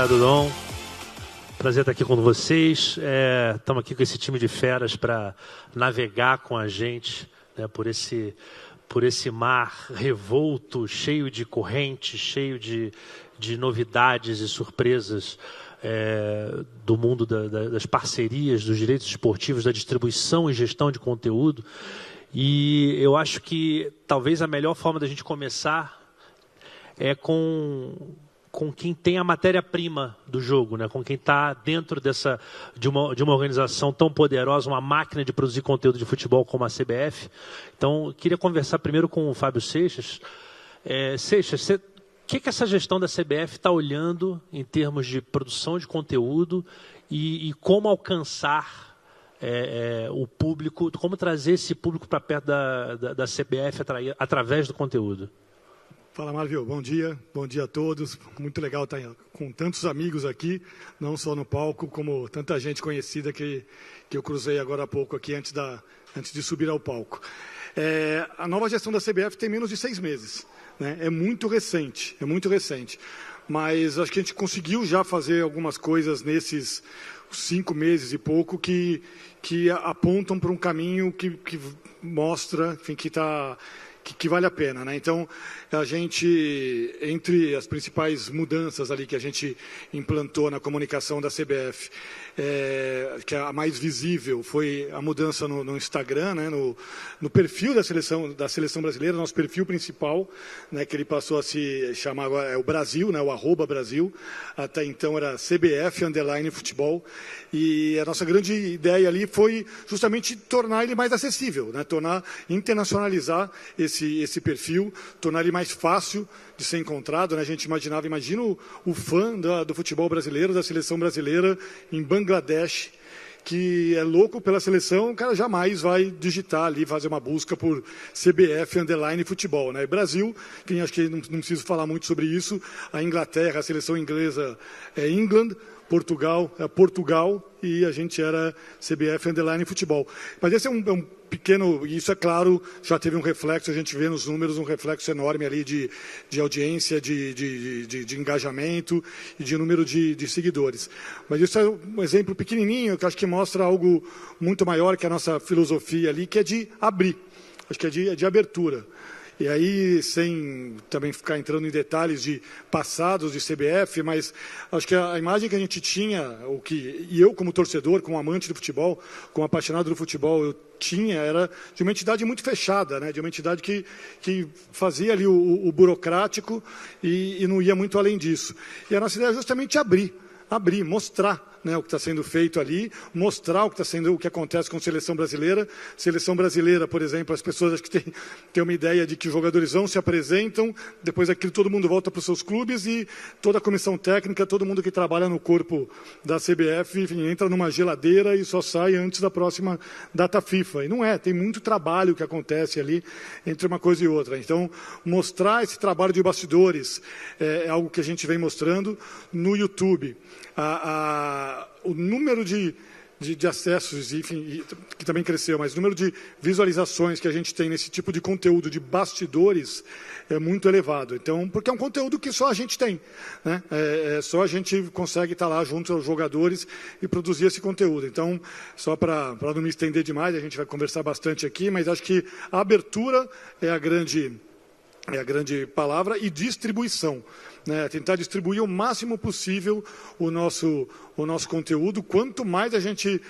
Obrigado, Dom. Prazer estar aqui com vocês. Estamos aqui com esse time de feras para navegar com a gente, né, por esse mar revolto, cheio de correntes, cheio de novidades e surpresas do mundo das parcerias, dos direitos esportivos, da distribuição e gestão de conteúdo. E eu acho que talvez a melhor forma da gente começar é com quem tem a matéria-prima do jogo, né? Com quem está dentro de uma organização tão poderosa, uma máquina de produzir conteúdo de futebol como a CBF. Então, eu queria conversar primeiro com o Fábio Seixas. Seixas, o que essa gestão da CBF está olhando em termos de produção de conteúdo e como alcançar o público, como trazer esse público para perto da CBF através do conteúdo? Fala, Marvio, bom dia a todos. Muito legal estar com tantos amigos aqui, não só no palco, como tanta gente conhecida que eu cruzei agora há pouco aqui antes de subir ao palco. A nova gestão da CBF tem menos de 6 meses, né? É muito recente, mas acho que a gente conseguiu já fazer algumas coisas nesses 5 meses e pouco que apontam para um caminho que mostra, enfim, que vale a pena, né? Então, a gente, entre as principais mudanças ali que a gente implantou na comunicação da CBF, que a mais visível foi a mudança no Instagram, né? No perfil da seleção brasileira, nosso perfil principal, né? Que ele passou a se chamar agora, o Brasil, né? O @Brasil, até então era CBF_futebol, e a nossa grande ideia ali foi justamente tornar ele mais acessível, né? Internacionalizar esse perfil, tornar ele mais fácil de ser encontrado, né? A gente imagina o fã do futebol brasileiro, da seleção brasileira em Bangladesh, que é louco pela seleção, o cara jamais vai digitar ali, fazer uma busca por CBF_futebol, né? Brasil, quem acho que não preciso falar muito sobre isso, a Inglaterra, a seleção inglesa é England, Portugal é Portugal, e a gente era CBF_futebol. Mas esse é um pequeno, e isso é claro, já teve um reflexo, a gente vê nos números um reflexo enorme ali de audiência, de engajamento e de número de seguidores. Mas isso é um exemplo pequenininho, que acho que mostra algo muito maior que a nossa filosofia ali, que é de abrir, acho que é de abertura. E aí, sem também ficar entrando em detalhes de passados de CBF, mas acho que a imagem que a gente tinha, e eu como torcedor, como amante do futebol, como apaixonado do futebol, eu tinha, era de uma entidade muito fechada, né? De uma entidade que fazia ali o burocrático e não ia muito além disso. E a nossa ideia é justamente abrir, mostrar, né, o que está sendo feito ali, mostrar o que acontece com a seleção brasileira. Seleção brasileira, por exemplo, as pessoas acho que têm uma ideia de que os jogadores se apresentam, depois daquilo todo mundo volta para os seus clubes e toda a comissão técnica, todo mundo que trabalha no corpo da CBF, enfim, entra numa geladeira e só sai antes da próxima data FIFA. E não é, tem muito trabalho que acontece ali entre uma coisa e outra. Então, mostrar esse trabalho de bastidores é algo que a gente vem mostrando no YouTube. O número de acessos, enfim, que também cresceu, mas o número de visualizações que a gente tem nesse tipo de conteúdo de bastidores é muito elevado. Então, porque é um conteúdo que só a gente tem, né? Só a gente consegue estar lá junto aos jogadores e produzir esse conteúdo. Então, só para não me estender demais, a gente vai conversar bastante aqui, mas acho que a abertura é a grande palavra, e distribuição, né? Tentar distribuir o máximo possível o nosso conteúdo. Quanto mais a gente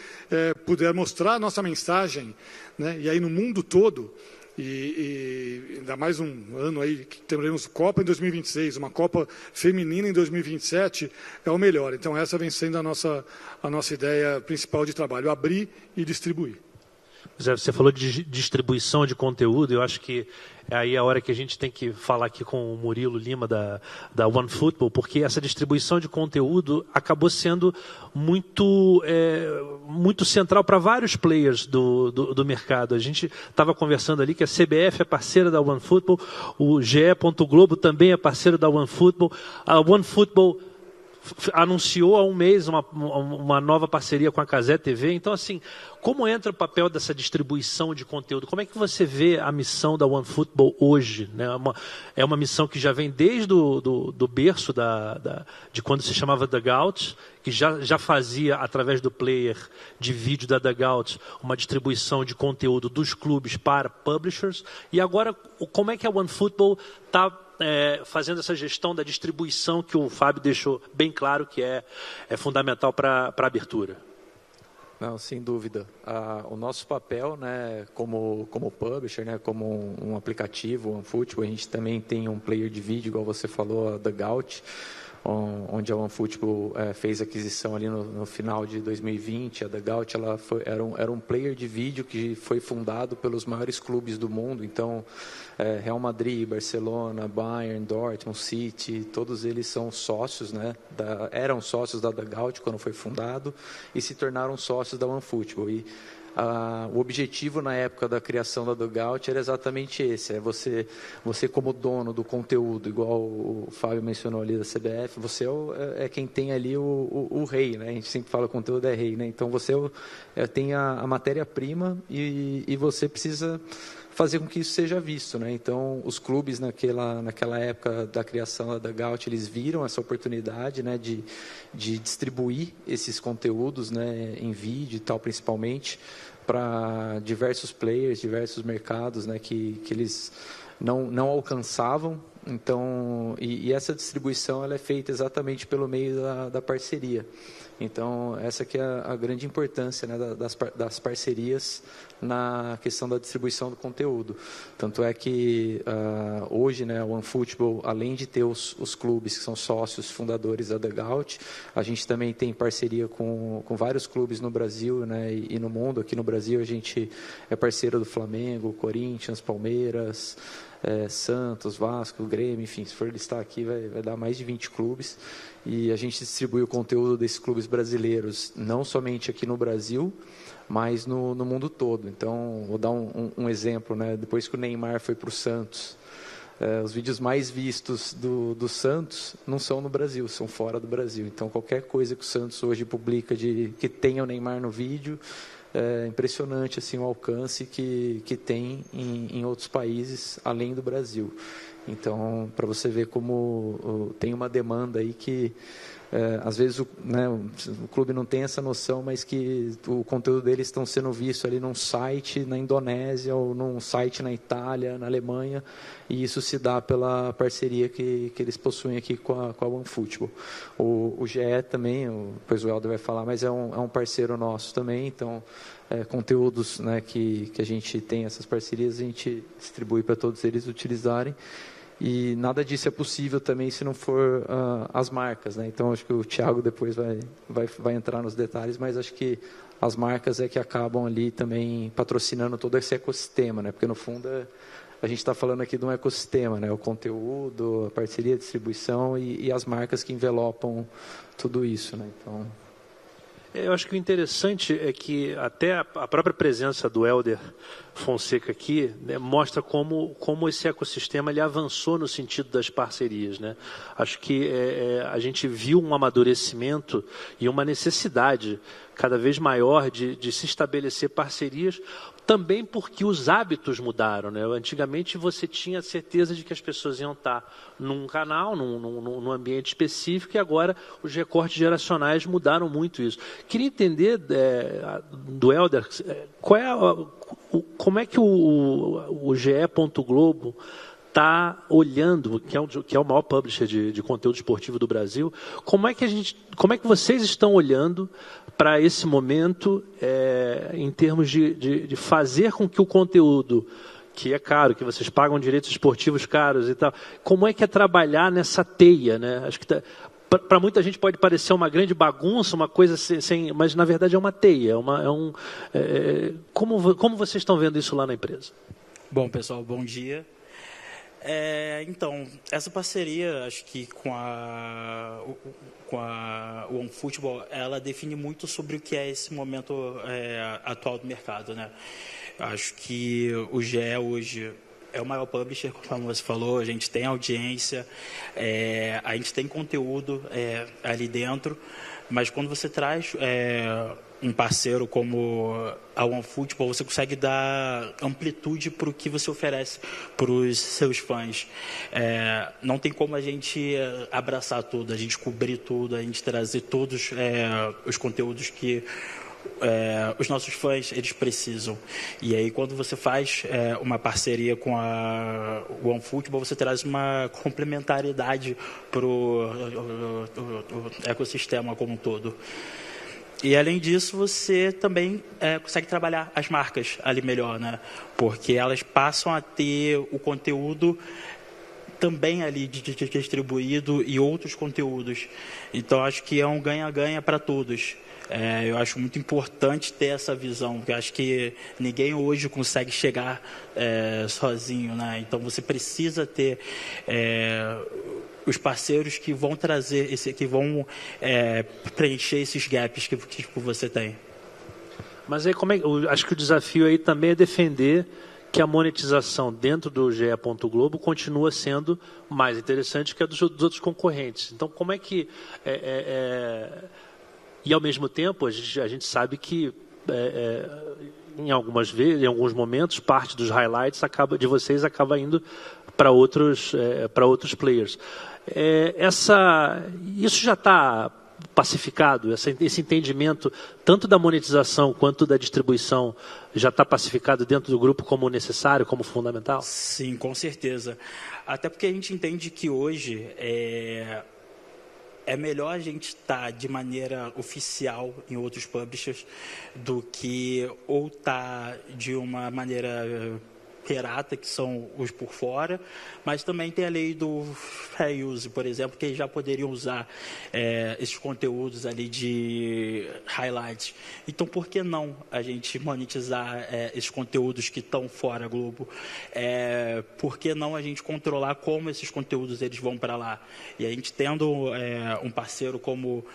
puder mostrar a nossa mensagem, né? E aí no mundo todo, e ainda mais um ano aí que teremos Copa em 2026, uma Copa feminina em 2027, é o melhor. Então essa vem sendo a nossa ideia principal de trabalho, abrir e distribuir. Você falou de distribuição de conteúdo, eu acho que é aí a hora que a gente tem que falar aqui com o Murilo Lima da OneFootball, porque essa distribuição de conteúdo acabou sendo muito central para vários players do mercado. A gente estava conversando ali que a CBF é parceira da OneFootball, o GE. Globo também é parceiro da OneFootball, a OneFootball anunciou há um mês uma nova parceria com a Cazé TV. Então, assim, como entra o papel dessa distribuição de conteúdo? Como é que você vê a missão da OneFootball hoje? Né? É uma missão que já vem desde do berço de quando se chamava Dugout, que já fazia, através do player de vídeo da Dugout, uma distribuição de conteúdo dos clubes para publishers. E agora, como é que a OneFootball está fazendo essa gestão da distribuição que o Fábio deixou bem claro que é fundamental para a abertura? Não, sem dúvida. O nosso papel, né, como publisher, né, como um aplicativo, o OneFootball, a gente também tem um player de vídeo, igual você falou, a Dugout, onde a OneFootball fez aquisição ali no final de 2020. A Dugout era um player de vídeo que foi fundado pelos maiores clubes do mundo. Então, Real Madrid, Barcelona, Bayern, Dortmund, City, todos eles são sócios, né, eram sócios da Dugout quando foi fundado e se tornaram sócios da OneFootball. E o objetivo na época da criação da Dugout era exatamente esse, você como dono do conteúdo, igual o Fábio mencionou ali da CBF, você é quem tem ali o rei, né? A gente sempre fala que o conteúdo é rei, né? Então você tem a matéria-prima e você precisa fazer com que isso seja visto, né? Então, os clubes naquela época da criação da Dugout, eles viram essa oportunidade, né, de distribuir esses conteúdos, né, em vídeo e tal, principalmente, para diversos players, diversos mercados, né, que eles não alcançavam. Então, e essa distribuição ela é feita exatamente pelo meio da parceria. Então, essa que é a grande importância, né, das parcerias na questão da distribuição do conteúdo. Tanto é que hoje, né, a OneFootball, além de ter os clubes que são sócios fundadores da Dugout, a gente também tem parceria com vários clubes no Brasil, né, e no mundo. Aqui no Brasil a gente é parceiro do Flamengo, Corinthians, Palmeiras, Santos, Vasco, Grêmio, enfim, se for listar aqui vai dar mais de 20 clubes. E a gente distribui o conteúdo desses clubes brasileiros, não somente aqui no Brasil, mas no mundo todo. Então, vou dar um exemplo, né? Depois que o Neymar foi para o Santos, os vídeos mais vistos do Santos não são no Brasil, são fora do Brasil. Então, qualquer coisa que o Santos hoje publica que tenha o Neymar no vídeo, é impressionante assim, o alcance que tem em outros países, além do Brasil. Então, para você ver como tem uma demanda aí que, às vezes, o clube não tem essa noção, mas que o conteúdo deles estão sendo visto ali num site na Indonésia ou num site na Itália, na Alemanha, e isso se dá pela parceria que eles possuem aqui com a OneFootball. O GE também, depois o Helder vai falar, mas é um parceiro nosso também, então conteúdos, né, que a gente tem essas parcerias, a gente distribui para todos eles utilizarem. E nada disso é possível também se não for as marcas, né? Então, acho que o Thiago depois vai entrar nos detalhes, mas acho que as marcas é que acabam ali também patrocinando todo esse ecossistema, né? Porque, no fundo, a gente está falando aqui de um ecossistema, né? O conteúdo, a parceria, a distribuição e as marcas que envelopam tudo isso, né? Então... Eu acho que o interessante é que até a própria presença do Helder Fonseca aqui, né, mostra como esse ecossistema ele avançou no sentido das parcerias, né? Acho que a gente viu um amadurecimento e uma necessidade cada vez maior de se estabelecer parcerias, também porque os hábitos mudaram, né? Antigamente você tinha certeza de que as pessoas iam estar num canal, num ambiente específico, e agora os recortes geracionais mudaram muito isso. Queria entender do Helder, como é que o GE. Globo está olhando, que é o maior publisher de conteúdo esportivo do Brasil, como é que vocês estão olhando para esse momento em termos de fazer com que o conteúdo, que é caro, que vocês pagam direitos esportivos caros e tal, como é que é trabalhar nessa teia, né? Acho que para muita gente pode parecer uma grande bagunça, uma coisa sem, mas na verdade é uma teia, como vocês estão vendo isso lá na empresa? Bom, pessoal, bom dia. Então, essa parceria, acho que com a OneFootball, ela define muito sobre o que é esse momento atual do mercado, né? Acho que o GE hoje é o maior publisher, como você falou, a gente tem audiência, a gente tem conteúdo ali dentro, mas quando você traz um parceiro como a OneFootball, você consegue dar amplitude para o que você oferece para os seus fãs. Não tem como a gente abraçar tudo, a gente cobrir tudo, a gente trazer todos os conteúdos que os nossos fãs eles precisam. E aí quando você faz uma parceria com a OneFootball, você traz uma complementaridade para o ecossistema como um todo. E além disso, você também consegue trabalhar as marcas ali melhor, né? Porque elas passam a ter o conteúdo também ali distribuído e outros conteúdos. Então acho que é um ganha-ganha para todos. Eu acho muito importante ter essa visão, porque acho que ninguém hoje consegue chegar sozinho, né? Então você precisa ter os parceiros que vão trazer, que vão preencher esses gaps que você tem. Mas aí acho que o desafio aí também é defender que a monetização dentro do GE. Globo continua sendo mais interessante que a dos outros concorrentes. Então como é que... E ao mesmo tempo a gente sabe que em alguns momentos parte dos highlights de vocês acaba indo para outros players. Isso já está pacificado? Esse entendimento tanto da monetização quanto da distribuição já está pacificado dentro do grupo como necessário, como fundamental? Sim, com certeza. Até porque a gente entende que hoje é melhor a gente estar de maneira oficial em outros publishers do que ou estar de uma maneira pirata, que são os por fora, mas também tem a lei do fair use, por exemplo, que eles já poderiam usar esses conteúdos ali de highlights. Então, por que não a gente monetizar esses conteúdos que estão fora Globo? Por que não a gente controlar como esses conteúdos eles vão para lá? E a gente tendo um parceiro como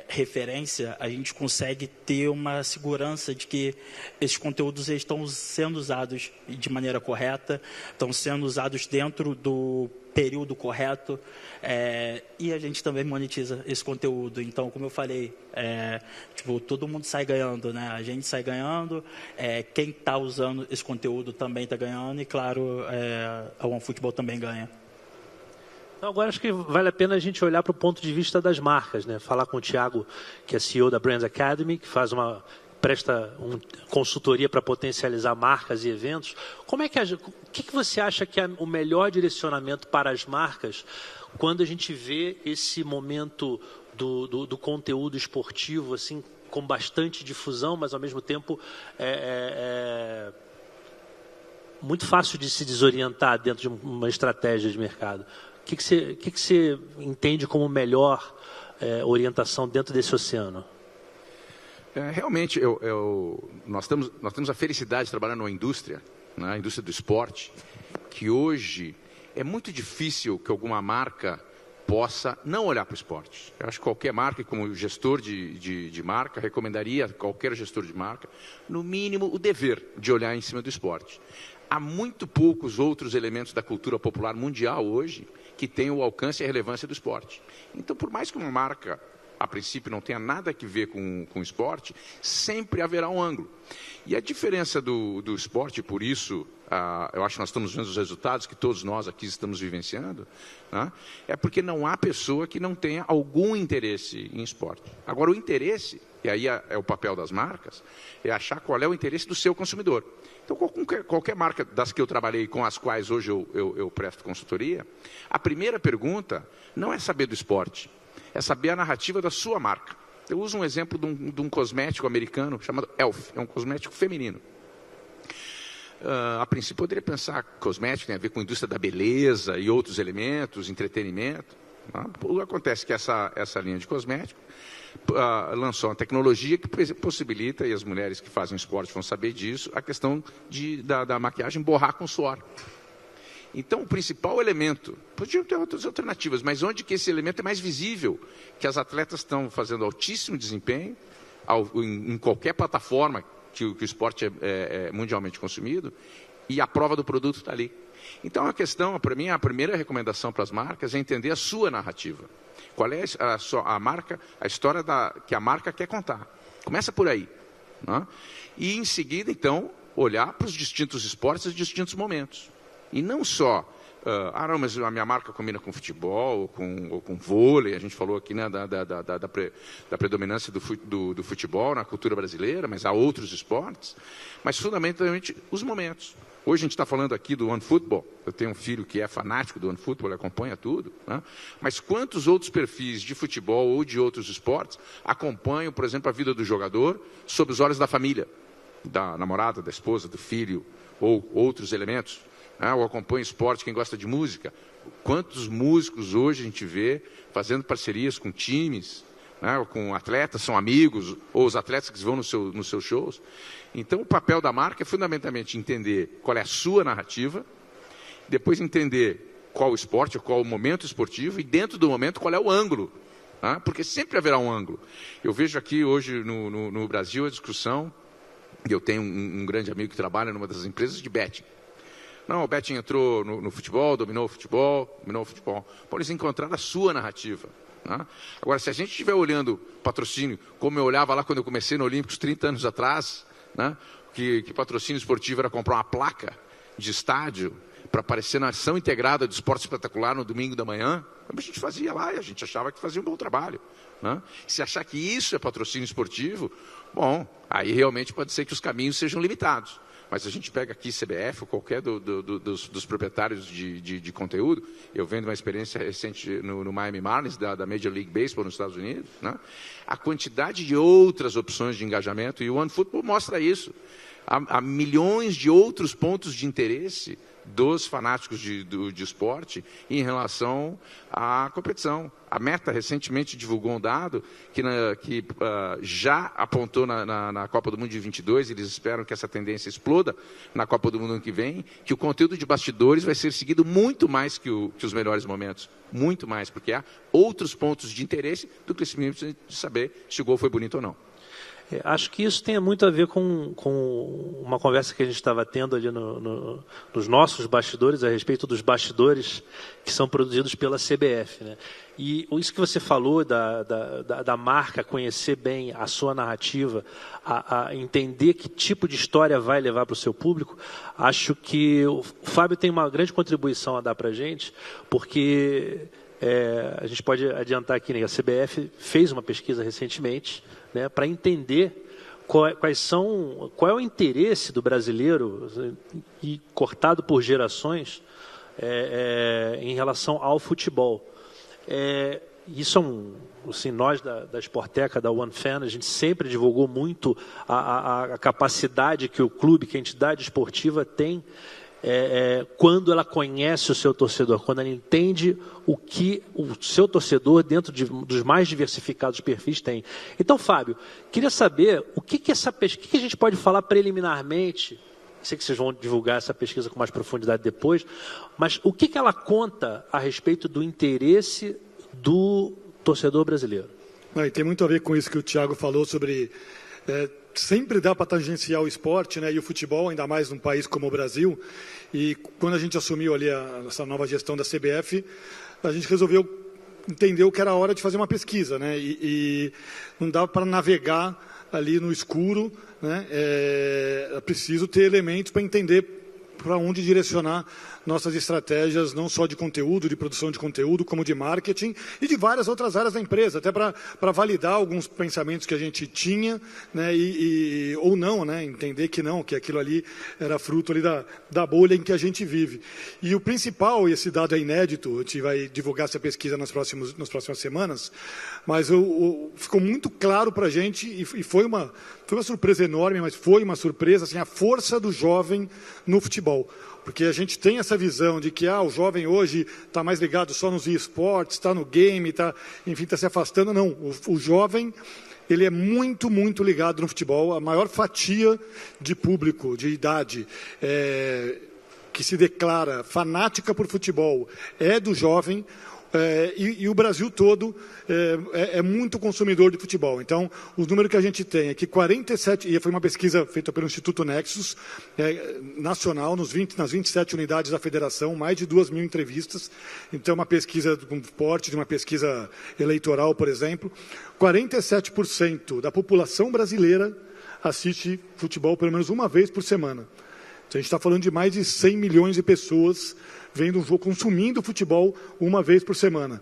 referência, a gente consegue ter uma segurança de que esses conteúdos eles estão sendo usados de maneira correta, estão sendo usados dentro do período correto, e a gente também monetiza esse conteúdo. Então, como eu falei, todo mundo sai ganhando, né? A gente sai ganhando, quem está usando esse conteúdo também está ganhando, e claro, a OneFootball também ganha. Então, agora acho que vale a pena a gente olhar para o ponto de vista das marcas, né? Falar com o Thiago, que é CEO da Brands Academy, que presta consultoria para potencializar marcas e eventos. O que você acha que é o melhor direcionamento para as marcas quando a gente vê esse momento do conteúdo esportivo assim, com bastante difusão, mas ao mesmo tempo muito fácil de se desorientar dentro de uma estratégia de mercado? O que você entende como melhor orientação dentro desse oceano? Realmente, nós temos a felicidade de trabalhar numa indústria, né, a indústria do esporte, que hoje é muito difícil que alguma marca possa não olhar para o esporte. Eu acho que qualquer marca, como gestor de marca, recomendaria a qualquer gestor de marca, no mínimo, o dever de olhar em cima do esporte. Há muito poucos outros elementos da cultura popular mundial hoje que têm o alcance e a relevância do esporte. Então, por mais que uma marca, a princípio, não tenha nada a ver com esporte, sempre haverá um ângulo. E a diferença do esporte, por isso, eu acho que nós estamos vendo os resultados que todos nós aqui estamos vivenciando, né? É porque não há pessoa que não tenha algum interesse em esporte. Agora, o interesse, e aí é o papel das marcas, é achar qual é o interesse do seu consumidor. Então, qualquer marca das que eu trabalhei, com as quais hoje eu presto consultoria, a primeira pergunta não é saber do esporte, é saber a narrativa da sua marca. Eu uso um exemplo de um cosmético americano chamado Elf, é um cosmético feminino. A princípio, poderia pensar que cosmético tem a ver com a indústria da beleza e outros elementos, entretenimento. O que acontece é que essa linha de cosmético lançou uma tecnologia que possibilita, e as mulheres que fazem esporte vão saber disso, a questão da maquiagem borrar com suor. Então, o principal elemento, podiam ter outras alternativas, mas onde que esse elemento é mais visível, que as atletas estão fazendo altíssimo desempenho, em qualquer plataforma que o esporte é mundialmente consumido, e a prova do produto está ali. Então, a questão, para mim, a primeira recomendação para as marcas é entender a sua narrativa. Qual é a marca, a história que a marca quer contar. Começa por aí. Né? E, em seguida, então, olhar para os distintos esportes e distintos momentos. E não só, não, mas a minha marca combina com futebol, ou com vôlei, a gente falou aqui, né, da predominância do futebol na cultura brasileira, mas há outros esportes, mas fundamentalmente os momentos. Hoje a gente está falando aqui do OneFootball, eu tenho um filho que é fanático do OneFootball, ele acompanha tudo, né? Mas quantos outros perfis de futebol ou de outros esportes acompanham, por exemplo, a vida do jogador sob os olhos da família, da namorada, da esposa, do filho, ou outros elementos, né? Ou acompanha esporte, quem gosta de música. Quantos músicos hoje a gente vê fazendo parcerias com times, né? Com atletas, são amigos, ou os atletas que vão nos seus shows. Então, o papel da marca é fundamentalmente entender qual é a sua narrativa, depois entender qual o esporte, qual o momento esportivo, e dentro do momento qual é o ângulo, né? Porque sempre haverá um ângulo. Eu vejo aqui hoje no Brasil a discussão, e eu tenho um grande amigo que trabalha numa das empresas de betting. Não, o betting entrou no futebol, dominou o futebol. Bom, eles encontraram a sua narrativa. Né? Agora, se a gente estiver olhando patrocínio, como eu olhava lá quando eu comecei no Olímpicos 30 anos atrás, né? que patrocínio esportivo era comprar uma placa de estádio para aparecer na ação integrada do esporte espetacular no domingo da manhã, a gente fazia lá e a gente achava que fazia um bom trabalho. Né? Se achar que isso é patrocínio esportivo, bom, aí realmente pode ser que os caminhos sejam limitados. Mas a gente pega aqui CBF ou qualquer dos proprietários de conteúdo. Eu vendo uma experiência recente no Miami Marlins, da Major League Baseball nos Estados Unidos. Né? A quantidade de outras opções de engajamento, e o OneFootball mostra isso. Há milhões de outros pontos de interesse dos fanáticos de esporte em relação à competição. A Meta recentemente divulgou um dado que já apontou na Copa do Mundo de 22, eles esperam que essa tendência exploda na Copa do Mundo ano que vem, que o conteúdo de bastidores vai ser seguido muito mais que os melhores momentos. Muito mais, porque há outros pontos de interesse do que simplesmente de saber se o gol foi bonito ou não. Acho que isso tem muito a ver com uma conversa que a gente estava tendo ali nos nossos bastidores, a respeito dos bastidores que são produzidos pela CBF. Né? E isso que você falou da marca conhecer bem a sua narrativa, a entender que tipo de história vai levar para o seu público, acho que o Fábio tem uma grande contribuição a dar para a gente, porque a gente pode adiantar aqui, né? A CBF fez uma pesquisa recentemente, né, para entender qual é o interesse do brasileiro, e cortado por gerações, em relação ao futebol. Isso assim, nós da Sporteca, da OneFan, a gente sempre divulgou muito a capacidade que o clube, que a entidade esportiva tem, quando ela conhece o seu torcedor, quando ela entende o que o seu torcedor, dentro dos mais diversificados perfis, tem. Então, Fábio, queria saber o que essa pesquisa, o que a gente pode falar preliminarmente, sei que vocês vão divulgar essa pesquisa com mais profundidade depois, mas o que ela conta a respeito do interesse do torcedor brasileiro? E tem muito a ver com isso que o Thiago falou sobre... sempre dá para tangenciar o esporte, né, e o futebol, ainda mais num país como o Brasil. E quando a gente assumiu ali essa nova gestão da CBF, a gente resolveu entender que era hora de fazer uma pesquisa, né, e não dava para navegar ali no escuro, né, é preciso ter elementos para entender para onde direcionar nossas estratégias, não só de conteúdo, de produção de conteúdo, como de marketing e de várias outras áreas da empresa, até para validar alguns pensamentos que a gente tinha, né, ou não, né, entender que não, que aquilo ali era fruto ali da bolha em que a gente vive. E o principal, e esse dado é inédito, a gente vai divulgar essa pesquisa nas próximas semanas, mas ficou muito claro para a gente, e foi uma surpresa enorme, mas foi uma surpresa, assim, a força do jovem no futebol. Porque a gente tem essa visão de que o jovem hoje está mais ligado só nos esportes, está no game, está se afastando. Não, o jovem, ele é muito, muito ligado no futebol. A maior fatia de público, de idade, que se declara fanática por futebol, é do jovem. E o Brasil todo é muito consumidor de futebol. Então, o número que a gente tem é que 47, e foi uma pesquisa feita pelo Instituto Nexus, nacional, nas 27 unidades da federação, mais de 2.000 entrevistas. Então, uma pesquisa com porte de uma pesquisa eleitoral, por exemplo. 47% da população brasileira assiste futebol pelo menos uma vez por semana. Então, a gente está falando de mais de 100 milhões de pessoas vendo um jogo, consumindo futebol uma vez por semana.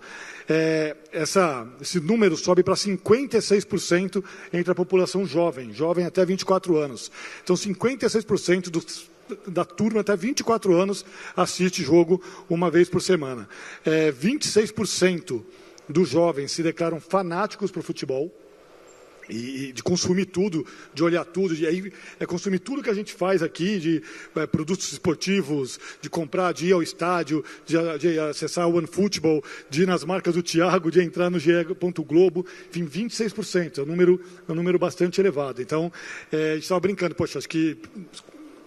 Esse número sobe para 56% entre a população jovem até 24 anos. Então, 56% da turma até 24 anos assiste jogo uma vez por semana. 26% dos jovens se declaram fanáticos por futebol, e de consumir tudo, de olhar tudo, consumir tudo que a gente faz aqui, de produtos esportivos, de comprar, de ir ao estádio, de acessar o OneFootball, de ir nas marcas do Thiago, de entrar no GE.globo, enfim, 26%, é um número bastante elevado. Então, a gente estava brincando, poxa, acho que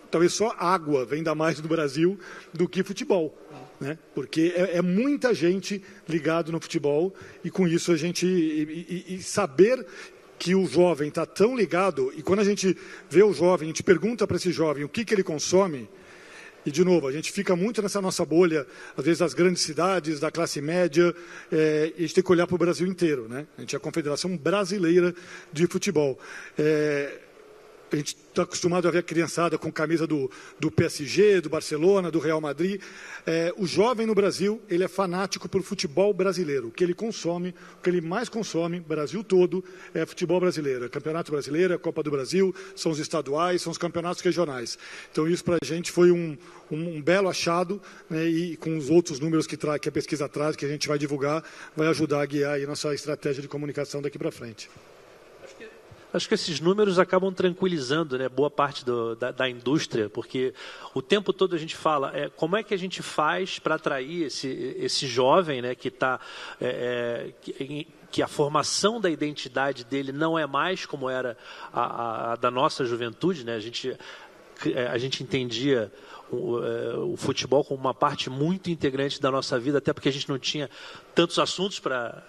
talvez só água venda mais no Brasil do que futebol. Né? Porque é muita gente ligada no futebol, e com isso a gente... E saber que o jovem está tão ligado, e quando a gente vê o jovem, a gente pergunta para esse jovem o que ele consome, e de novo, a gente fica muito nessa nossa bolha, às vezes das grandes cidades, da classe média, e a gente tem que olhar para o Brasil inteiro. Né? A gente é a Confederação Brasileira de Futebol. A gente está acostumado a ver a criançada com camisa do PSG, do Barcelona, do Real Madrid. O jovem no Brasil, ele é fanático por futebol brasileiro. O que ele consome, o que ele mais consome, Brasil todo, é futebol brasileiro. É Campeonato Brasileiro, é Copa do Brasil, são os estaduais, são os campeonatos regionais. Então, isso para a gente foi um belo achado, né, e com os outros números que a pesquisa traz, que a gente vai divulgar, vai ajudar a guiar aí nossa estratégia de comunicação daqui para frente. Acho que esses números acabam tranquilizando, né, boa parte da indústria, porque o tempo todo a gente fala como é que a gente faz para atrair esse jovem, né, que está... que a formação da identidade dele não é mais como era a da nossa juventude, né? A gente entendia o futebol como uma parte muito integrante da nossa vida, até porque a gente não tinha tantos assuntos para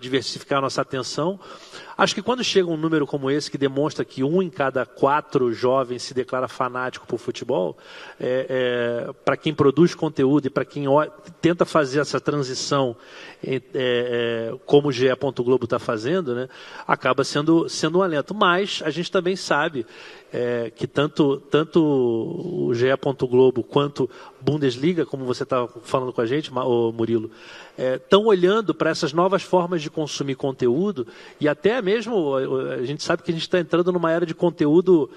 diversificar a nossa atenção. Acho que quando chega um número como esse, que demonstra que 1 em cada 4 jovens se declara fanático por futebol, para quem produz conteúdo e para quem tenta fazer essa transição, como o GE.globo está fazendo, né, acaba sendo um alento. Mas a gente também sabe que tanto o GE.globo quanto Bundesliga, como você estava falando com a gente, Murilo, estão olhando para essas novas formas de consumir conteúdo, e até mesmo a gente sabe que a gente está entrando numa era de conteúdo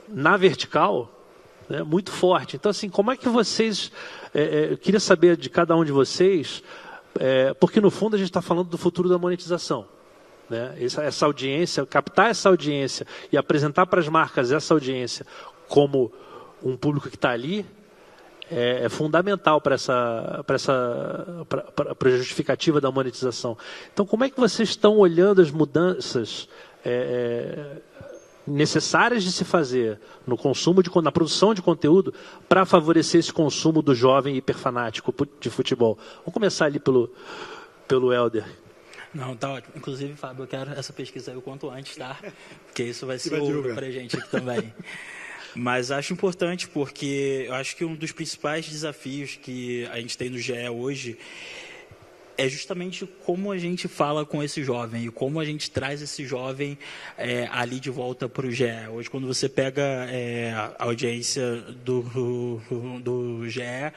na vertical, né, muito forte. Então, assim, como é que vocês... eu queria saber de cada um de vocês, porque no fundo a gente está falando do futuro da monetização. Né? Essa audiência, captar essa audiência e apresentar para as marcas essa audiência como um público que está ali, é fundamental para a justificativa da monetização. Então, como é que vocês estão olhando as mudanças necessárias de se fazer no consumo, na produção de conteúdo, para favorecer esse consumo do jovem hiperfanático de futebol? Vamos começar ali pelo Helder. Não, tá ótimo. Inclusive, Fábio, eu quero essa pesquisa aí o quanto antes, tá? Porque isso vai ser ouro para a gente aqui também. Mas acho importante porque eu acho que um dos principais desafios que a gente tem no GE hoje é justamente como a gente fala com esse jovem e como a gente traz esse jovem ali de volta para o GE. Hoje, quando você pega a audiência do GE,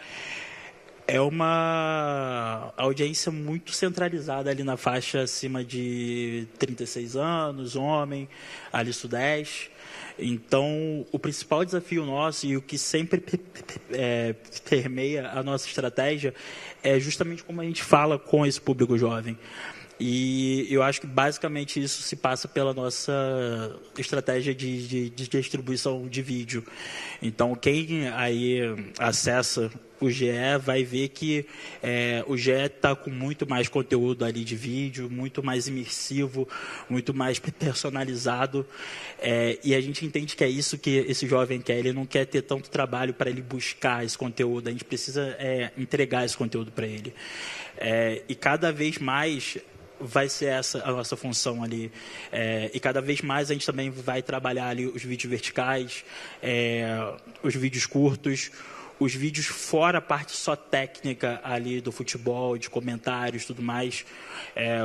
é uma audiência muito centralizada ali na faixa acima de 36 anos, homem, ali sudeste. Então, o principal desafio nosso e o que sempre permeia a nossa estratégia é justamente como a gente fala com esse público jovem. E eu acho que basicamente isso se passa pela nossa estratégia de distribuição de vídeo. Então, quem aí acessa o GE vai ver que o GE está com muito mais conteúdo ali de vídeo, muito mais imersivo, muito mais personalizado. E a gente entende que é isso que esse jovem quer. Ele não quer ter tanto trabalho para ele buscar esse conteúdo. A gente precisa entregar esse conteúdo para ele. E cada vez mais vai ser essa a nossa função ali. E cada vez mais a gente também vai trabalhar ali os vídeos verticais, os vídeos curtos, os vídeos fora a parte só técnica ali do futebol, de comentários, tudo mais.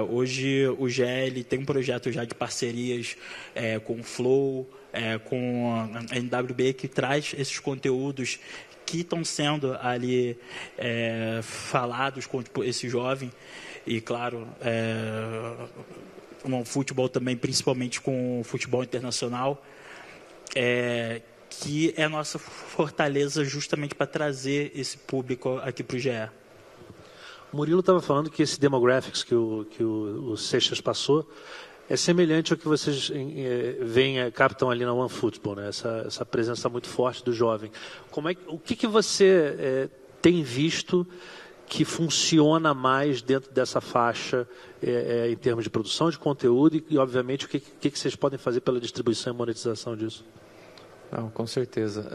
Hoje o GL tem um projeto já de parcerias com o Flow, com a NWB, que traz esses conteúdos que estão sendo ali falados com esse jovem. E, claro, no futebol também, principalmente com o futebol internacional, que é a nossa fortaleza justamente para trazer esse público aqui para o GE. O Murilo estava falando que esse demographics que o Seixas passou é semelhante ao que vocês captam ali na OneFootball, né? Essa presença muito forte do jovem. O que você tem visto que funciona mais dentro dessa faixa em termos de produção de conteúdo e obviamente, o que vocês podem fazer pela distribuição e monetização disso? Não, com certeza.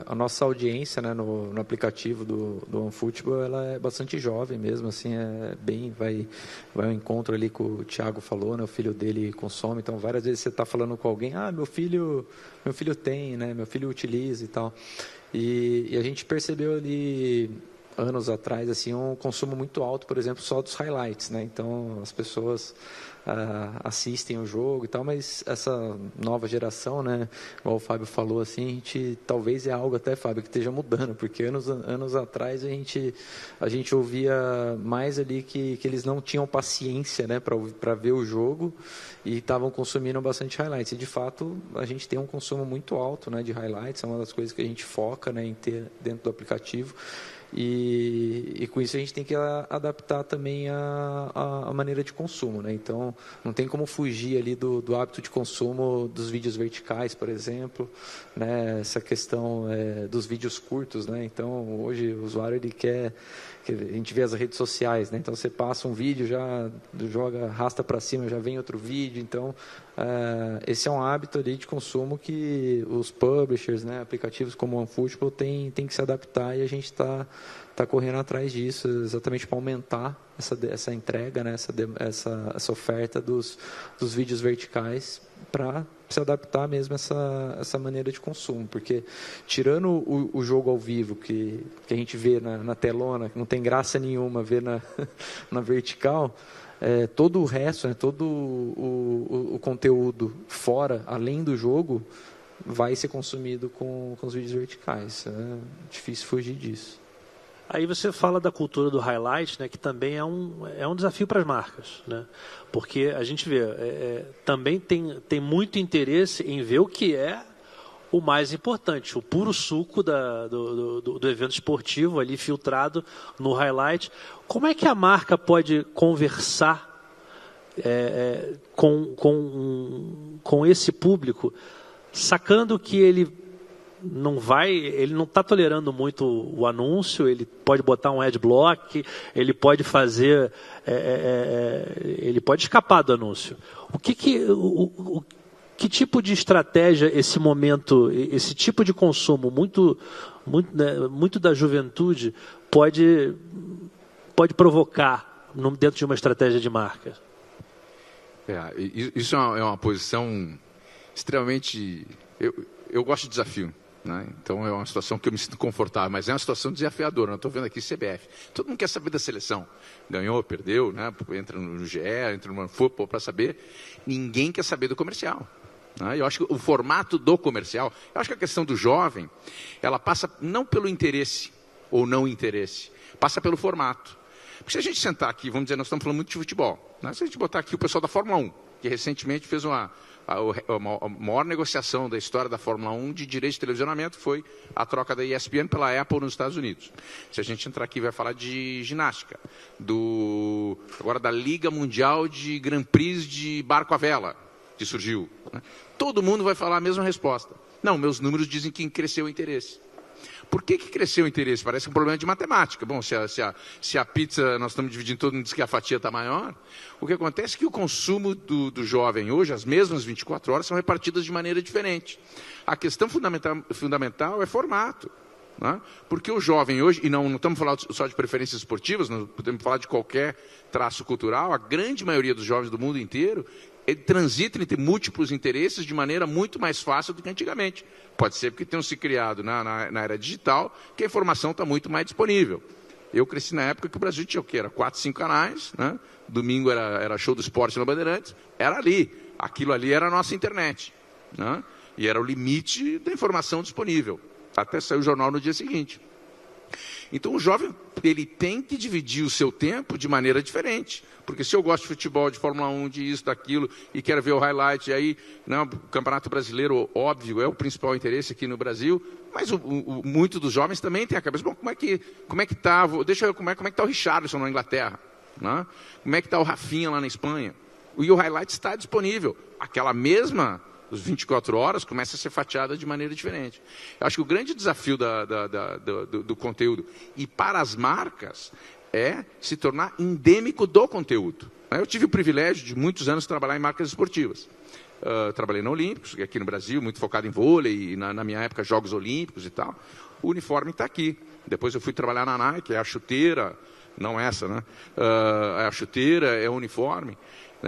A nossa audiência, né, no aplicativo do OneFootball, ela é bastante jovem mesmo, assim, vai ao encontro ali que o Thiago falou, né, o filho dele consome, então várias vezes você está falando com alguém, meu filho tem, né, meu filho utiliza e tal. E a gente percebeu ali anos atrás, assim, um consumo muito alto, por exemplo, só dos highlights, né? Então, as pessoas assistem o jogo e tal, mas essa nova geração, né? Igual o Fábio falou, assim, talvez é algo até, Fábio, que esteja mudando, porque anos atrás a gente ouvia mais ali que eles não tinham paciência, né, para ver o jogo e estavam consumindo bastante highlights. E, de fato, a gente tem um consumo muito alto, né, de highlights, é uma das coisas que a gente foca, né, em ter dentro do aplicativo. E com isso a gente tem que adaptar também a maneira de consumo, né? Então, não tem como fugir ali do hábito de consumo dos vídeos verticais, por exemplo, né? Essa questão dos vídeos curtos, né? Então, hoje o usuário ele quer... A gente vê as redes sociais, né? Então você passa um vídeo, já joga, arrasta para cima, já vem outro vídeo. Então, esse é um hábito ali de consumo que os publishers, né, aplicativos como o OneFootball tem que se adaptar, e a gente está correndo atrás disso, exatamente para aumentar essa entrega, né, essa oferta dos vídeos verticais, para se adaptar mesmo a essa maneira de consumo, porque tirando o jogo ao vivo que a gente vê na telona, que não tem graça nenhuma ver na vertical, todo o resto, né, todo o conteúdo fora, além do jogo, vai ser consumido com os vídeos verticais. É difícil fugir disso. Aí você fala da cultura do highlight, né, que também é um desafio para as marcas, né? Porque a gente vê, também tem muito interesse em ver o que é o mais importante, o puro suco do evento esportivo ali filtrado no highlight. Como é que a marca pode conversar com esse público, sacando que ele não está tolerando muito o anúncio, ele pode botar um adblock, ele pode fazer, ele pode escapar do anúncio. Que tipo de estratégia esse momento, esse tipo de consumo muito da juventude pode provocar dentro de uma estratégia de marca? Isso é uma posição extremamente... Eu gosto de desafio. Né? Então é uma situação que eu me sinto confortável, mas é uma situação desafiadora. Eu estou vendo aqui CBF. Todo mundo quer saber da seleção. Ganhou, perdeu, né? Entra no GE, entra no OneFootball para saber. Ninguém quer saber do comercial. Né? Eu acho que o formato do comercial, eu acho que a questão do jovem, ela passa não pelo interesse ou não interesse, passa pelo formato. Porque se a gente sentar aqui, vamos dizer, nós estamos falando muito de futebol, né? Se a gente botar aqui o pessoal da Fórmula 1, que recentemente fez a maior negociação da história da Fórmula 1 de direito de televisionamento foi a troca da ESPN pela Apple nos Estados Unidos. Se a gente entrar aqui, vai falar de ginástica, agora da Liga Mundial de Grand Prix de barco à vela, que surgiu, né? Todo mundo vai falar a mesma resposta. Não, meus números dizem que cresceu o interesse. Por que cresceu o interesse? Parece um problema de matemática. Bom, se a pizza, nós estamos dividindo, todo mundo diz que a fatia está maior. O que acontece é que o consumo do jovem hoje, as mesmas 24 horas, são repartidas de maneira diferente. A questão fundamental é formato, né? Porque o jovem hoje, e não estamos falando só de preferências esportivas, não podemos falar de qualquer traço cultural, a grande maioria dos jovens do mundo inteiro, ele transita entre múltiplos interesses de maneira muito mais fácil do que antigamente. Pode ser porque tenham se criado na era digital, que a informação está muito mais disponível. Eu cresci na época que o Brasil tinha o quê? Era 4, 5 canais, né? Domingo era show do esporte na Bandeirantes, era ali. Aquilo ali era a nossa internet, né? E era o limite da informação disponível. Até sair o jornal no dia seguinte. Então o jovem, ele tem que dividir o seu tempo de maneira diferente. Porque se eu gosto de futebol, de Fórmula 1, de isso, daquilo, e quero ver o highlight, e aí, não, o Campeonato Brasileiro, óbvio, é o principal interesse aqui no Brasil, mas muitos dos jovens também têm a cabeça, bom, como é que está, deixa eu ver como é que está o Richarlison na Inglaterra, né? Como é que está o Rafinha lá na Espanha, e o highlight está disponível, aquela mesma, os 24 horas, começa a ser fatiada de maneira diferente. Eu acho que o grande desafio do conteúdo, e para as marcas, é se tornar endêmico do conteúdo. Eu tive o privilégio de muitos anos trabalhar em marcas esportivas. Trabalhei na Olímpicos, aqui no Brasil, muito focado em vôlei, e na minha época Jogos Olímpicos e tal. O uniforme está aqui. Depois eu fui trabalhar na Nike, é a chuteira, não essa, né? É a chuteira, é o uniforme.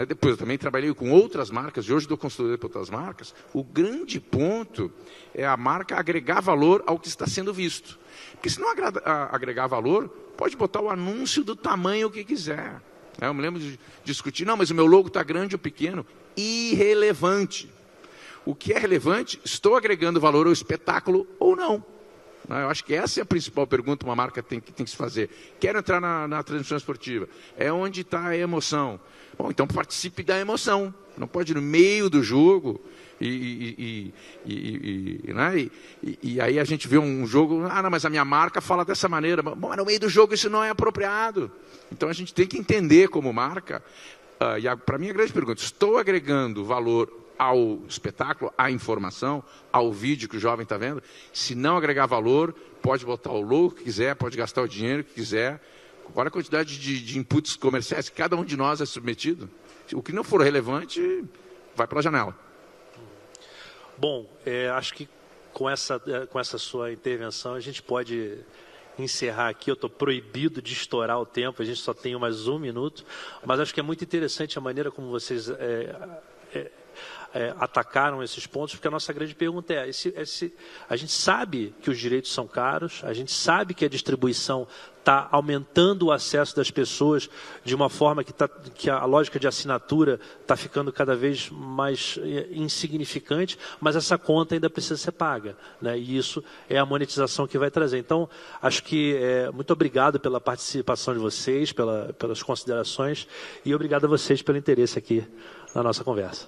Depois eu também trabalhei com outras marcas, e hoje dou consultoria para outras marcas. O grande ponto é a marca agregar valor ao que está sendo visto. Porque se não agregar valor, pode botar o anúncio do tamanho que quiser. Eu me lembro de discutir, não, mas o meu logo está grande ou pequeno. Irrelevante. O que é relevante, estou agregando valor ao espetáculo ou não. Eu acho que essa é a principal pergunta que uma marca tem que se fazer. Quero entrar na transmissão esportiva. É onde está a emoção. Bom, então participe da emoção. Não pode ir no meio do jogo e aí a gente vê um jogo, não, mas a minha marca fala dessa maneira. Bom, mas no meio do jogo isso não é apropriado. Então a gente tem que entender como marca. Para mim a grande pergunta, estou agregando valor ao espetáculo, à informação, ao vídeo que o jovem está vendo? Se não agregar valor, pode botar o logo que quiser, pode gastar o dinheiro que quiser. Olha a quantidade de inputs comerciais que cada um de nós é submetido. O que não for relevante, vai pela janela. Bom, acho que com essa sua intervenção a gente pode encerrar aqui. Eu estou proibido de estourar o tempo, a gente só tem mais 1 minuto, mas acho que é muito interessante a maneira como vocês atacaram esses pontos, porque a nossa grande pergunta é, a gente sabe que os direitos são caros, a gente sabe que a distribuição está aumentando o acesso das pessoas de uma forma que a lógica de assinatura está ficando cada vez mais insignificante, mas essa conta ainda precisa ser paga, né? E isso é a monetização que vai trazer. Então, acho que muito obrigado pela participação de vocês, pelas considerações, e obrigado a vocês pelo interesse aqui na nossa conversa.